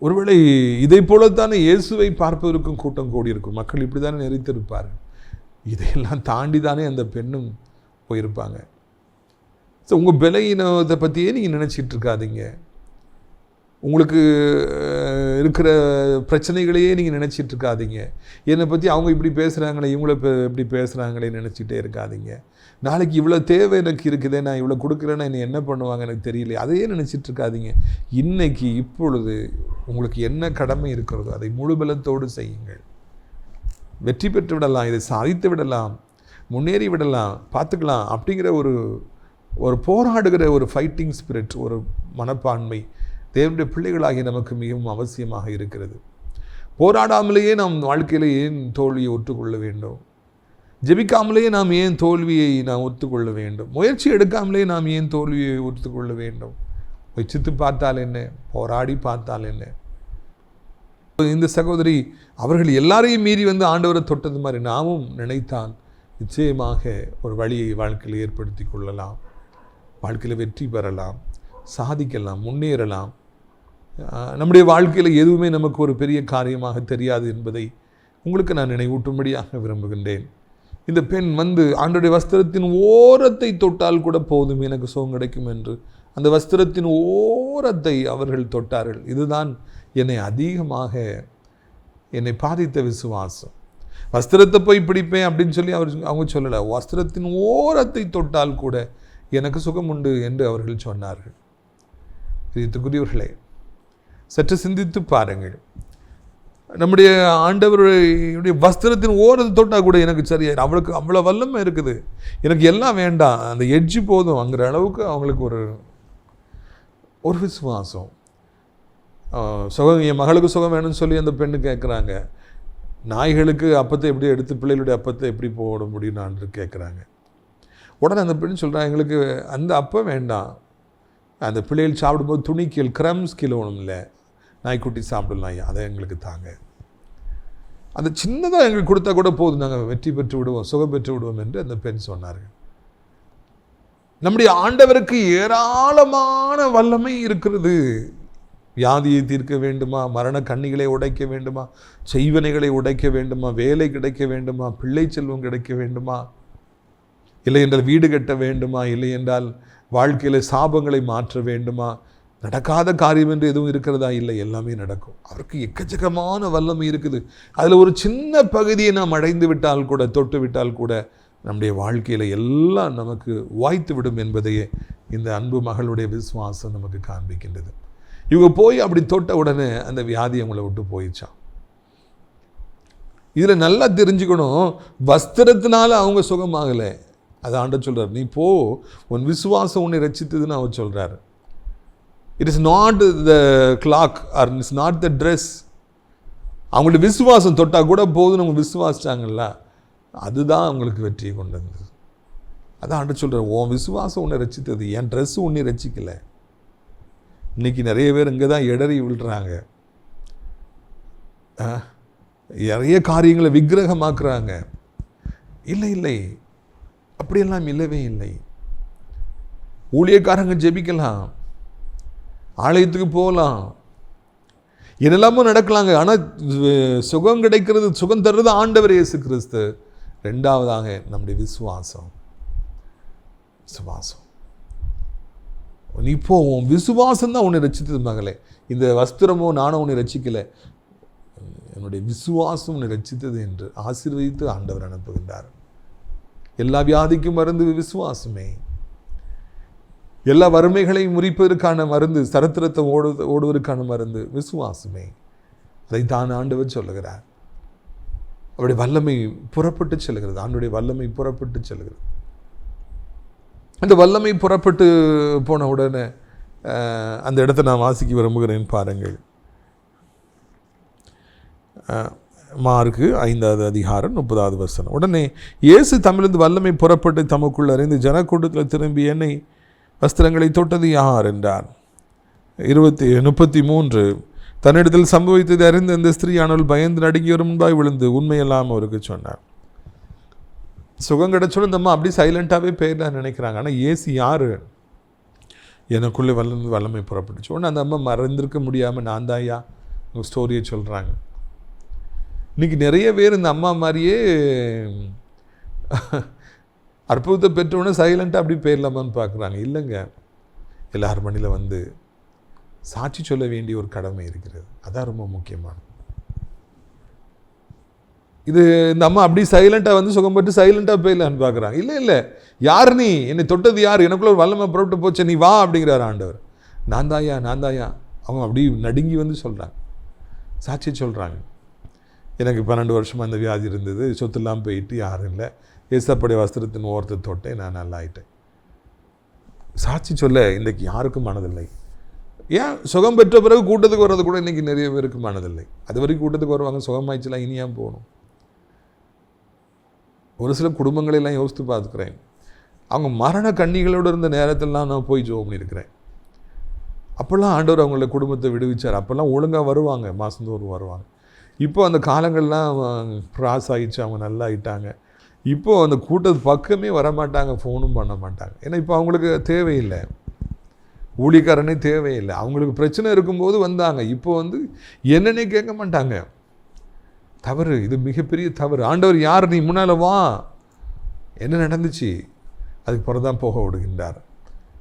S2: ஒருவேளை இதை போலத்தானே இயேசுவை பார்ப்பதற்கும் கூட்டம் கூடியிருக்கும். மக்கள் இப்படி தானே நெறித்திருப்பார்கள். இதையெல்லாம் தாண்டி தானே அந்த பெண்ணும் போயிருப்பாங்க. ஸோ உங்கள் பலகீனத்தை பற்றியே நீங்கள் நினச்சிட்டு இருக்காதீங்க. உங்களுக்கு இருக்கிற பிரச்சனைகளையே நீங்கள் நினச்சிட்டு இருக்காதீங்க. என்னை பற்றி அவங்க இப்படி பேசுகிறாங்களே, இவங்கள இப்படி பேசுகிறாங்களே நினச்சிட்டே இருக்காதீங்க. நாளைக்கு இவ்வளோ தேவை எனக்கு இருக்குதே, நான் இவ்வளோ கொடுக்குறேன்னா என்னை என்ன பண்ணுவாங்க எனக்கு தெரியல, அதையே நினச்சிட்டு இருக்காதீங்க. இன்னைக்கு இப்பொழுது உங்களுக்கு என்ன கடமை இருக்கிறதோ அதை முழு பலத்தோடு செய்யுங்கள். வெற்றி பெற்று விடலாம், இதை சாதித்து விடலாம், முன்னேறி விடலாம், பார்த்துக்கலாம் அப்படிங்கிற ஒரு போராடுகிற ஒரு ஃபைட்டிங் ஸ்பிரிட், ஒரு மனப்பான்மை தேவனுடைய பிள்ளைகளாகி நமக்கு மிகவும் அவசியமாக இருக்கிறது. போராடாமலேயே நாம் வாழ்க்கையில் ஏன் தோல்வியை ஒத்துக்கொள்ள வேண்டும்? ஜெபிக்காமலேயே நாம் ஏன் தோல்வியை நாம் ஒத்துக்கொள்ள வேண்டும்? முயற்சி எடுக்காமலே நாம் ஏன் தோல்வியை ஒத்துக்கொள்ள வேண்டும்? முயற்சித்து பார்த்தால் என்ன, போராடி பார்த்தால் என்ன? இந்த சகோதரி அவர்கள் எல்லாரையும் மீறி ஆண்டவரை தொட்டது மாதிரி நாமும் நினைத்தால் நிச்சயமாக ஒரு வழியை வாழ்க்கையில் ஏற்படுத்தி கொள்ளலாம். வாழ்க்கையில் வெற்றி பெறலாம், சாதிக்கலாம், முன்னேறலாம். நம்முடைய வாழ்க்கையில் எதுவுமே நமக்கு ஒரு பெரிய காரியமாக தெரியாது என்பதை உங்களுக்கு நான் நினைவூட்டும்படியாக விரும்புகின்றேன். இந்த பெண் ஆண்டவருடைய வஸ்திரத்தின் ஓரத்தை தொட்டால் கூட போதும், எனக்கு சுகம் கிடைக்கும் என்று அந்த வஸ்திரத்தின் ஓரத்தை அவர்கள் தொட்டார்கள். இதுதான் என்னை அதிகமாக என்னை பாதித்த விசுவாசம். வஸ்திரத்தை போய் பிடிப்பேன் அப்படின்னு சொல்லி அவங்க சொல்லலை. வஸ்திரத்தின் ஓரத்தை தொட்டால் கூட எனக்கு சுகம் உண்டு என்று அவர்கள் சொன்னார்கள். பிரியத்துக்குரியவர்களே, சற்று சிந்தித்து பாருங்கள். நம்முடைய ஆண்டவருடைய வஸ்திரத்தின் ஓரத்தை தொட்டால் கூட எனக்கு சரியா, அவளுக்கு அவ்வளோ வல்லமை இருக்குது, எனக்கு எல்லாம் வேண்டாம், அந்த எட்ஜி போதும் அங்கிற அளவுக்கு அவங்களுக்கு ஒரு விசுவாசம். சுகம், என் மகளுக்கு சுகம் வேணும்னு சொல்லி அந்த பெண்ணு கேட்குறாங்க. நாய்களுக்கு அப்பத்தை எப்படி எடுத்து பிள்ளைகளுடைய அப்பத்தை எப்படி போட முடியும்னு கேட்குறாங்க. உடனே அந்த பெண் சொல்கிறாங்க, எங்களுக்கு அந்த அப்பம் வேண்டாம், அந்த பிள்ளைகள் சாப்பிடும்போது துணிக்கீழ் கிரம்ஸ் கீழே ஒன்றும் இல்லை, நாய்க்குட்டி சாப்பிடலாம், அதை எங்களுக்கு தாங்க, அந்த சின்னதாக எங்களுக்கு கொடுத்தா கூட போதும், நாங்கள் வெற்றி பெற்று விடுவோம், சுகம் பெற்று விடுவோம் என்று அந்த பெண் சொன்னார்கள். நம்முடைய ஆண்டவருக்கு ஏராளமான வல்லமை இருக்கிறது. வியாதியை தீர்க்க வேண்டுமா, மரண கண்ணிகளை உடைக்க வேண்டுமா, செய்வனைகளை உடைக்க வேண்டுமா, வேலை கிடைக்க வேண்டுமா, பிள்ளை செல்வம் கிடைக்க வேண்டுமா, இல்லை என்றால் வீடு கட்ட வேண்டுமா, இல்லை என்றால் வாழ்க்கையில் சாபங்களை மாற்ற வேண்டுமா, நடக்காத காரியம் என்று எதுவும் இருக்கிறதா? இல்லை, எல்லாமே நடக்கும். அவருக்கு எக்கச்சக்கமான வல்லமை இருக்குது. அதில் ஒரு சின்ன பகுதியை நாம் அடைந்து விட்டால் கூட, தொட்டு விட்டால் கூட நம்முடைய வாழ்க்கையில் எல்லாம் நமக்கு வாய்த்து விடும் என்பதையே இந்த அன்பு மகளுடைய விசுவாசம் நமக்கு காண்பிக்கின்றது. இவங்க போய் அப்படி தொட்ட உடனே அந்த வியாதி அவங்கள விட்டு போயிடுச்சான். இதில் நல்லா தெரிஞ்சுக்கணும், வஸ்திரத்தினால அவங்க சுகமாகலை. அதை ஆண்டவர் சொல்கிறார், நீ போ, உன் விசுவாசம் உன்னை ரட்சித்ததுன்னு அவர் சொல்கிறார். It is not the cloak or it's not the dress. அவங்களுடைய விசுவாசம் தொட்டால் கூட போதும், அவங்க விசுவாசிச்சாங்கல்ல, அதுதான் அவங்களுக்கு வெற்றியை கொண்டு வந்தது. அதான் ஆண்டவர் சொல்கிறார், உன் விசுவாசம் உன்னை ரட்சித்தது, என் ட்ரெஸ்ஸு உன்னை ரட்சிக்கலை. இன்றைக்கி நிறைய பேர் இங்கே தான் இடறி விழுறாங்க, நிறைய காரியங்களை விக்கிரகமாக்குறாங்க. இல்லை இல்லை, அப்படியெல்லாம் இல்லவே இல்லை. ஊழியக்காரங்க ஜெபிக்கலாம், ஆலயத்துக்கு போகலாம், என்னெல்லாமோ நடக்கலாங்க. ஆனால் சுகம் கிடைக்கிறது, சுகம் தர்றது ஆண்டவர் இயேசு கிறிஸ்து. ரெண்டாவதாக நம்முடைய விசுவாசம். நீ இப்போ உன் விசுவாசம் தான் உன்னை ரட்சித்தது மகளே. இந்த வஸ்திரமோ நானும் உன்னை ரட்சிக்கலை, என்னுடைய விசுவாசம் உன்னை ரட்சித்தது என்று ஆசீர்வதித்து ஆண்டவர் அனுப்புகின்றார். எல்லா வியாதிக்கும் மருந்து விசுவாசமே. எல்லா வறுமைகளையும் முறிப்பதற்கான மருந்து, சரித்திரத்தை ஓடுவதற்கான மருந்து விசுவாசமே. அதைத்தான் ஆண்டவர் சொல்லுகிறார். அவருடைய வல்லமை புறப்பட்டு செல்கிறது. ஆண்டவருடைய வல்லமை புறப்பட்டு செல்கிறது. அந்த வல்லமை புறப்பட்டு போன உடனே அந்த இடத்தை நான் வாசிக்க விரும்புகிறேன். பாருங்கள், மார்க்கு 5வது அதிகாரம் 30வது வசனம். உடனே இயேசு தம்மிலிருந்து வல்லமை புறப்பட்டு தமக்குள் அறிந்து ஜனக்கூட்டத்தில் திரும்பி என்னை வஸ்திரங்களை தொட்டது யார் என்றார். 33 தன்னிடத்தில் சம்பவித்ததை அறிந்து அந்த ஸ்திரீயானவள் பயந்து நடுங்கி ஒரு முன்பாய் விழுந்து உண்மையெல்லாம் அவருக்கு சொன்னார். சுகம் கிடைச்சோட இந்த அம்மா அப்படி சைலண்ட்டாகவே போயிடலான்னு நினைக்கிறாங்க. ஆனால் ஏசு யார்? எனக்குள்ளே வல்லமை புறப்பட்டுச்சு. உடனே அந்த அம்மா மறந்திருக்க முடியாமல் நான் தாயா உங்கள் ஸ்டோரியை சொல்கிறாங்க. இன்றைக்கி நிறைய பேர் இந்த அம்மா மாதிரியே அற்புதத்தை பெற்றவுடனே சைலண்ட்டாக அப்படி போயிடலாமான்னு பார்க்குறாங்க. இல்லைங்க, எல்லார் மணியில் வந்து சாட்சி சொல்ல வேண்டிய ஒரு கடமை இருக்கிறது. அதான் ரொம்ப முக்கியமானது. இது இந்த அம்மா அப்படி சைலண்ட்டாக வந்து சுகம் பெற்று சைலண்ட்டாக போயிடலான்னு பார்க்குறாங்க. இல்லை இல்லை, யார் நீ? என்னை தொட்டது யார்? எனக்குள்ள ஒரு வல்லமை புறப்பட்டு போச்சு, நீ வா அப்படிங்கிறார் ஆண்டவர். நான் தாயா. அவங்க அப்படி நடுங்கி வந்து சொல்கிறாங்க, சாட்சி சொல்கிறாங்க. எனக்கு 12 வருஷமாக அந்த வியாதி இருந்தது, சொத்துலாம் போயிட்டு யாரும் இல்லை, ஏசப்படைய வஸ்திரத்தின் ஓரத்தை தொட்டேன், நான் நல்லா ஆயிட்டேன். சாட்சி சொல்ல இன்றைக்கு யாருக்கும் மனதில்லை. ஏன் சுகம் பெற்ற பிறகு கூட்டத்துக்கு வர்றது கூட இன்றைக்கி நிறைய பேருக்கு மனதில்லை. அது வரைக்கும் கூட்டத்துக்கு வருவாங்க, சுகமாயிடுச்சுலாம் இனியா போகணும். ஒரு சில குடும்பங்களெல்லாம் யோசித்து பார்த்துக்கிறேன். அவங்க மரண கண்ணிகளோடு இருந்த நேரத்திலலாம் நான் போய் ஜெபம் பண்ணியிருக்கிறேன். அப்போல்லாம் ஆண்டவர் அவங்கள குடும்பத்தை விடுவிச்சார். அப்போல்லாம் ஒழுங்காக வருவாங்க, மாதந்தோறும் வருவாங்க. இப்போ அந்த காலங்கள்லாம் கிராஸ் ஆகிடுச்சு, அவங்க நல்லா ஆகிட்டாங்க. இப்போது அந்த கூட்டத்து பக்கமே வரமாட்டாங்க, ஃபோனும் பண்ண மாட்டாங்க. ஏன்னா இப்போ அவங்களுக்கு தேவையில்லை, ஊழியக்காரனே தேவையில்லை. அவங்களுக்கு பிரச்சனை இருக்கும்போது வந்தாங்க, இப்போ வந்து என்னன்னே கேட்க மாட்டாங்க. தவறு, இது மிகப்பெரிய தவறு. ஆண்டவர் யார்? நீ முன்னால் வா, என்ன நடந்துச்சு, அதுக்கு பிறகு தான் போக விடுகின்றார்.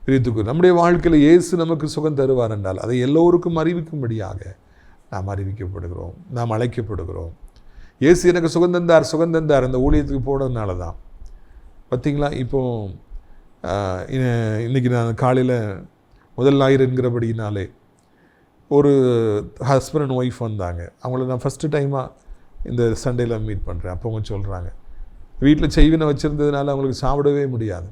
S2: பிரித்துக்கு நம்முடைய வாழ்க்கையில் இயேசு நமக்கு சுகம் தருவார் என்றால் அதை எல்லோருக்கும் அறிவிக்கும்படியாக நாம் அறிவிக்கப்படுகிறோம், நாம் அழைக்கப்படுகிறோம். இயேசு எனக்கு சுகம் தந்தார் அந்த ஊழியத்துக்கு போனதுனால தான். பார்த்தீங்களா, இப்போ இன்றைக்கி நான் காலையில் முதல் ஞாயிறு என்கிறபடினாலே ஒரு ஹஸ்பண்ட் அண்ட் ஒய்ஃப் வந்தாங்க. அவங்கள நான் ஃபஸ்ட்டு டைமாக இந்த சண்டேயில் மீட் பண்ணுறேன். அப்போ அவங்க சொல்கிறாங்க, வீட்டில் செய்வினை வச்சுருந்ததுனால அவங்களுக்கு சாப்பிடவே முடியாது,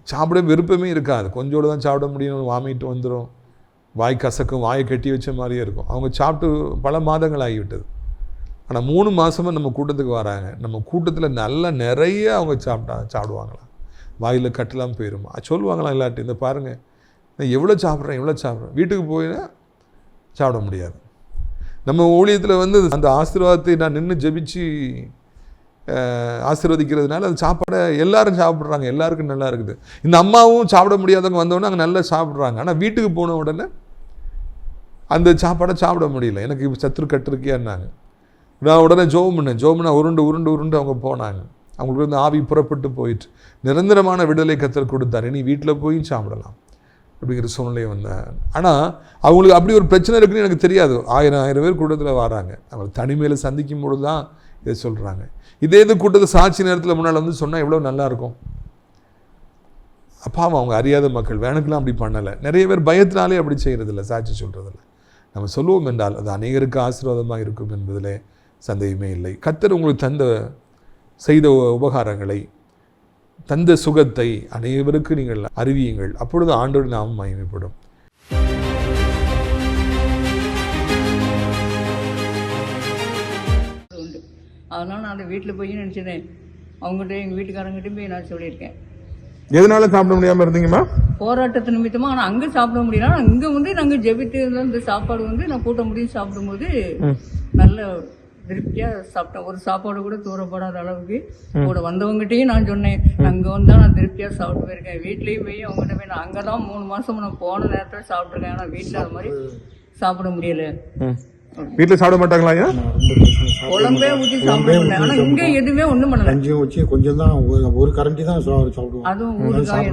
S2: சாப்பிட விருப்பமே இருக்காது, கொஞ்சோடு தான் சாப்பிட முடியும், வாமிட்டு வந்துடும், வாய் கசக்கும், வாயை கட்டி வச்ச மாதிரியே இருக்கும். அவங்க சாப்பிட்டு பல மாதங்கள் ஆகிவிட்டது. ஆனால் 3 மாதமாக நம்ம கூட்டத்துக்கு வராங்க. நம்ம கூட்டத்தில் நல்லா நிறைய அவங்க சாப்பிடுவாங்களாம், வாயில் கட்டலாம் போயிடுமா, சொல்லுவாங்களாம் இல்லாட்டி, இந்த பாருங்கள் நான் எவ்வளோ சாப்பிட்றேன், வீட்டுக்கு போயினா சாப்பிட முடியாது. நம்ம ஊழியத்தில் வந்து அந்த ஆசீர்வாதத்தை நான் நின்று ஜெபிச்சு ஆசீர்வதிக்கிறதுனால அது சாப்பாடை எல்லாரும் சாப்பிட்றாங்க, எல்லாருக்கும் நல்லா இருக்குது. இந்த அம்மாவும் சாப்பிட முடியாதவங்க வந்தோடனே அங்கே நல்லா சாப்பிட்றாங்க. ஆனால் வீட்டுக்கு போன உடனே அந்த சாப்பாடை சாப்பிட முடியல, எனக்கு சத்துரு கட்டிருக்கியான்னாங்க. நான் உடனே ஜோம் பண்ணா உருண்டு அவங்க போனாங்க. அவங்களுக்கு வந்து ஆவி புறப்பட்டு போயிட்டு நிரந்தரமான விடுதலை கர்த்தர் கொடுத்தார். இனி வீட்டில் போய் சாப்பிடலாம் அப்படிங்கிற சூழ்நிலை வந்தேன். ஆனால் அவங்களுக்கு அப்படி ஒரு பிரச்சனை இருக்குன்னு எனக்கு தெரியாது. 1000 பேர் கூட்டத்தில் வராங்க. அவங்க தனிமையில் சந்திக்கும் பொழுது தான் இதை சொல்கிறாங்க. இதே இது கூட்டத்தை சாட்சி நேரத்தில் முன்னால் வந்து சொன்னால் எவ்வளோ நல்லாயிருக்கும். அப்பாவும் அவங்க அறியாத மக்கள் வேணுக்கெல்லாம் அப்படி பண்ணலை. நிறைய பேர் பயத்தினாலே அப்படி செய்கிறதில்ல, சாட்சி சொல்கிறதில்ல. நம்ம சொல்லுவோம் என்றால் அது அநேகருக்கு ஆசீர்வாதமாக இருக்கும் என்பதில் சந்தேகமே இல்லை. கர்த்தர் உங்களுக்கு செய்த உபகாரங்களை, தந்த சுகத்தை அனைவருக்கு நீங்கள் அறிவியுங்கள். அப்பொழுது ஆண்டோடு நாமம் மகிமைப்படும்.
S3: அதனால நான் அந்த வீட்டில் போய் நினச்சினேன், அவங்ககிட்ட எங்கள் வீட்டுக்காரங்கிட்டையும் போய் நான் சொல்லியிருக்கேன்.
S4: எதனால சாப்பிட முடியாமல் இருந்தீங்கம்மா?
S3: போராட்டத்து நிமித்தமாக. ஆனால் அங்கே சாப்பிட முடியல. ஆனால் இங்கே வந்து நாங்கள் ஜெபித்து இந்த சாப்பாடு வந்து நான் கூட்ட முடியும் சாப்பிடும்போது நல்ல திருப்தியாக சாப்பிட்டேன். ஒரு சாப்பாடு கூட தூரப்படாத அளவுக்கு கூட வந்தவங்ககிட்டையும் நான் சொன்னேன், அங்கே வந்தால் நான் திருப்தியாக சாப்பிட்டு போயிருக்கேன். வீட்லேயும் போய் அவங்ககிட்ட போய் நான் அங்கே தான் 3 மாதம் நான் போன நேரத்தில் சாப்பிட்ருக்கேன். ஆனால் வீட்டில் அது மாதிரி சாப்பிட முடியல.
S4: வீட்டில் சாப்பிட மாட்டாங்களா ஐயா?
S3: குழம்பே ஊற்றி சாப்பிடுவேன். ஆனால் இங்கே எதுவுமே ஒன்றும் பண்ணல.
S5: கஞ்சியும் வச்சு கொஞ்சம் தான், ஒரு கரண்டி தான் சாப்பிடுவோம்.
S3: அதுவும் ஊறுகாய்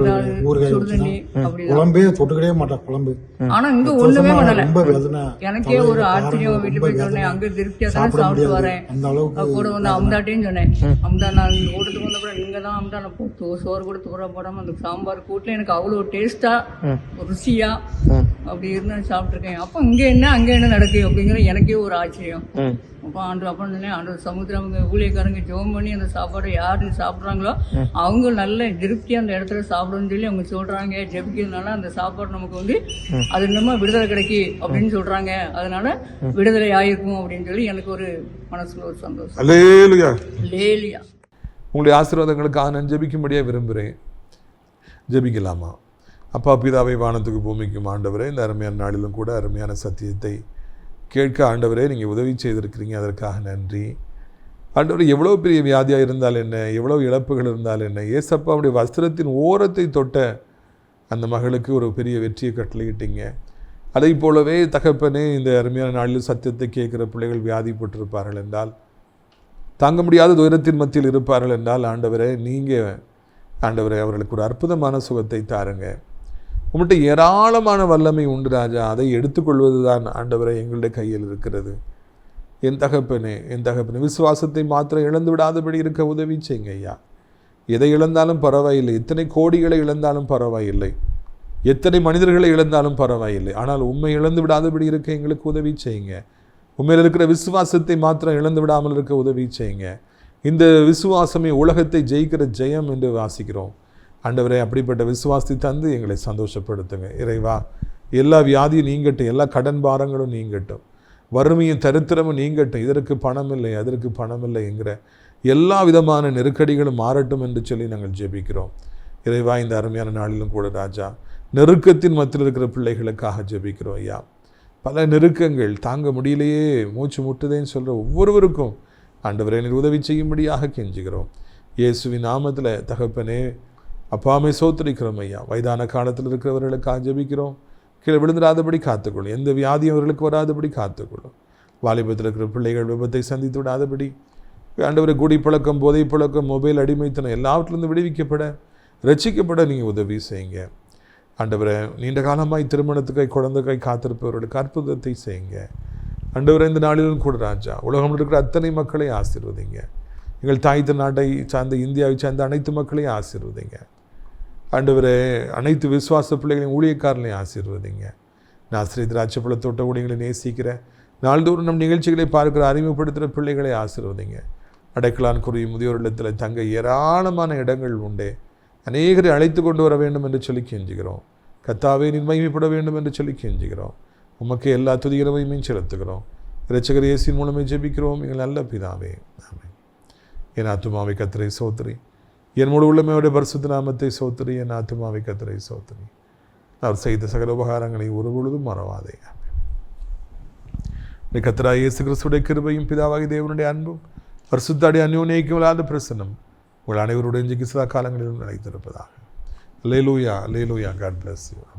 S5: ஊறுகாய்
S3: சுடுதண்ணி அப்படி
S5: குழம்பே தொட்டுக்கிட்டே மாட்டேன் குழம்பு.
S3: ஆனா இங்க ஒண்ணுமே பண்ணல.
S5: ரொம்ப வேதனை.
S3: எனக்கே ஒரு ஆச்சரியம். வீட்டுக்கு போய் சொன்னேன், அங்க திருப்தியா தான் சாப்பிட்டு வரேன்.
S5: அந்த அளவுக்கு
S3: கூட வந்து அம்தாட்டையும் சொன்னேன், அம்தா நான் கூட்டத்துக்கு வந்த கூட இங்க தான் அம்தா நான் சோறு கூட தூர போடாம அந்த சாம்பார் கூட்டுல எனக்கு அவ்வளவு டேஸ்டா ருசியா அப்படி இருந்து சாப்பிட்டுருக்கேன். அப்ப இங்க என்ன அங்க என்ன நடக்குது அப்படிங்கிற எனக்கே ஒரு ஆச்சரியம். அப்போ அப்போ சொன்னேன், ஆண்டு சமுத்திரம் ஊழியக்காரங்க ஜெபம் பண்ணி அந்த சாப்பாடை யாரு சாப்பிட்றாங்களோ அவங்க நல்ல திருப்தியா அந்த இடத்துல சாப்பிடுன்னு சொல்லி அவங்க சொல்றாங்க. ஜெபிக்கிறதுனால அந்த சாப்பாடு நமக்கு வந்து அது இன்னமும் விடுதலை கிடைக்கி அப்படின்னு சொல்றாங்க. அதனால விடுதலை ஆயிருக்கும் அப்படின்னு சொல்லி எனக்கு ஒரு மனசுல ஒரு சந்தோஷம்.
S2: அல்லேலூயா.
S3: லேலியா.
S2: உங்களுடைய ஆசீர்வாதங்களுக்காக நான் ஜெபிக்கும்படியாக விரும்புகிறேன். ஜெபிக்கலாமா? அப்பா பிதாவை வானத்துக்கு பூமிக்கும் ஆண்டவரே, இந்த அருமையான நாளிலும் கூட அருமையான சத்தியத்தை கேட்க ஆண்டவரே நீங்கள் உதவி செய்திருக்கிறீங்க, அதற்காக நன்றி ஆண்டவரே. எவ்வளோ பெரிய வியாதியாக இருந்தால் என்ன, எவ்வளோ இழப்புகள் இருந்தால் என்ன, ஏசப்பாவுடைய வஸ்திரத்தின் ஓரத்தை தொட்ட அந்த மகளுக்கு ஒரு பெரிய வெற்றியை கட்டளையிட்டீங்க. அதை போலவே தகப்பனே, இந்த அருமையான நாளில் சத்தியத்தை கேட்குற பிள்ளைகள் வியாதிப்பட்டிருப்பார்கள் என்றால், தாங்க முடியாத துயரத்தின் மத்தியில் இருப்பார்கள் என்றால், ஆண்டவரே நீங்கள் ஆண்டவரே அவர்களுக்கு ஒரு அற்புதமான சுகத்தை தாருங்க. உங்கள்கிட்ட ஏராளமான வல்லமை உண்டு ராஜா, அதை எடுத்துக்கொள்வது தான் ஆண்டவரே எங்களுடைய கையில் இருக்கிறது. என் தகப்பனே விசுவாசத்தை மாத்திரம் இழந்து விடாதபடி இருக்க உதவி செய்யுங்க ஐயா. எதை இழந்தாலும் பரவாயில்லை, எத்தனை கோடிகளை இழந்தாலும் பரவாயில்லை, எத்தனை மனிதர்களை இழந்தாலும் பரவாயில்லை, ஆனால் உண்மை இழந்து விடாதபடி இருக்க எங்களுக்கு உதவி செய்யுங்க. உண்மையில் இருக்கிற விசுவாசத்தை மாத்திரம் இழந்து விடாமல் இருக்க உதவி செய்யுங்க. இந்த விசுவாசமே உலகத்தை ஜெயிக்கிற ஜெயம் என்று வாசிக்கிறோம். ஆண்டவரே, அப்படிப்பட்ட விசுவாசத்தை தந்து எங்களை சந்தோஷப்படுத்துங்க இறைவா. எல்லா வியாதியும் நீங்கட்டும், எல்லா கடன் பாரங்களும் நீங்கட்டும், வறுமையும் தரித்திரமும் நீங்கட்டும். இதற்கு பணம் இல்லை, அதற்கு பணம் இல்லை என்கிற எல்லா விதமான நெருக்கடிகளும் மாறட்டும் என்று சொல்லி நாங்கள் ஜெபிக்கிறோம் இறைவா. இந்த அருமையான நாளிலும் கூட ராஜா, நெருக்கத்தின் மத்தியில் இருக்கிற பிள்ளைகளுக்காக ஜெபிக்கிறோம் ஐயா. பல நெருக்கங்கள் தாங்க முடியலையே, மூச்சு முட்டுதேன்னு சொல்கிற ஒவ்வொருவருக்கும் ஆண்டவரே நீர் உதவி செய்யும்படியாக கெஞ்சுகிறோம் இயேசுவின் நாமத்தில். தகப்பனே அப்பாமே சோத்திரிக்கிறோம் ஐயா. வயதான காலத்தில் இருக்கிறவர்களுக்காக ஜெபிக்கிறோம். கீழே விழுந்துடாதபடி காத்துக்கொள்ளும், எந்த வியாதியும் அவர்களுக்கு வராதபடி காத்துக்கொள்ளும். வாலிபத்தில் இருக்கிற பிள்ளைகள் விபத்தை சந்தித்து விடாதபடி ஆண்டவரை குடி பழக்கம், போதை பழக்கம், மொபைல் அடிமைத்தனம் எல்லாவற்றிலிருந்து விடுவிக்கப்பட, ரட்சிக்கப்பட நீங்கள் உதவி செய்யுங்க. ஆண்டவரே, நீண்ட காலமாய் திருமணத்துக்காய் குழந்தைக்காய் காத்திருப்பவர்களுக்கு அற்புதத்தை செய்யுங்க. ஆண்டவரே, இந்த நாளிலும் கூட ராஜா, உலகம் இருக்கிற அத்தனை மக்களை ஆசீர்வதிங்க. எங்கள் தாய் நாட்டை சார்ந்த இந்தியாவை சார்ந்த அனைத்து மக்களையும் ஆசீர்வதிங்க. ஆண்டவரே, அனைத்து விசுவாச பிள்ளைகளையும் ஊழியக்காரர்களையும் ஆசீர்வதிங்க. நாசிரியர் திராட்சைப்பழ தோட்ட ஊழியர்களை நேசிக்கிற, நாள்தோறும் நம் நிகழ்ச்சிகளை பார்க்கிற, அறிமுகப்படுத்துகிற பிள்ளைகளை ஆசீர்வதிங்க. அடைக்கலான் குருவி முதியோர் இல்லத்தில் தங்க ஏராளமான இடங்கள் உண்டே. அநேகரை அழைத்து கொண்டு வர வேண்டும் என்று சொல்லி கெஞ்சுகிறோம். கர்த்தாவே, நீர் மகிமைப்பட வேண்டும் என்று சொல்லி கெஞ்சுகிறோம். உமக்கு எல்லா துதிகரமையும் செலுத்துகிறோம். இரட்சகர் இயேசுவின் மூலமே ஜெபிக்கிறோம் எங்கள் நல்ல பிதாவே, ஆமென். என் ஆத்துமாவை கர்த்தரை சோத்திரி, என் முழு உள்ளமையோட பரிசுத்த நாமத்தை சோத்திரி. என் ஆத்துமாவை கர்த்தரை சோத்திரி, அவர் செய்த சகல உபகாரங்களை ஒரு பொழுதும் மறவாதே. கர்த்தராகிய இயேசு கிறிஸ்துவுடைய கிருபையும் பிதாவாகிய தேவனுடைய அன்பும் பரிசுத்தாடி அந்யோன்யைக்கும் இல்லாத பிரசன்னம் உங்கள் அனைவருடைய சதா காலங்களிலும் நிலைத்திருப்பதாக. அல்லேலூயா, அல்லேலூயா. God bless you.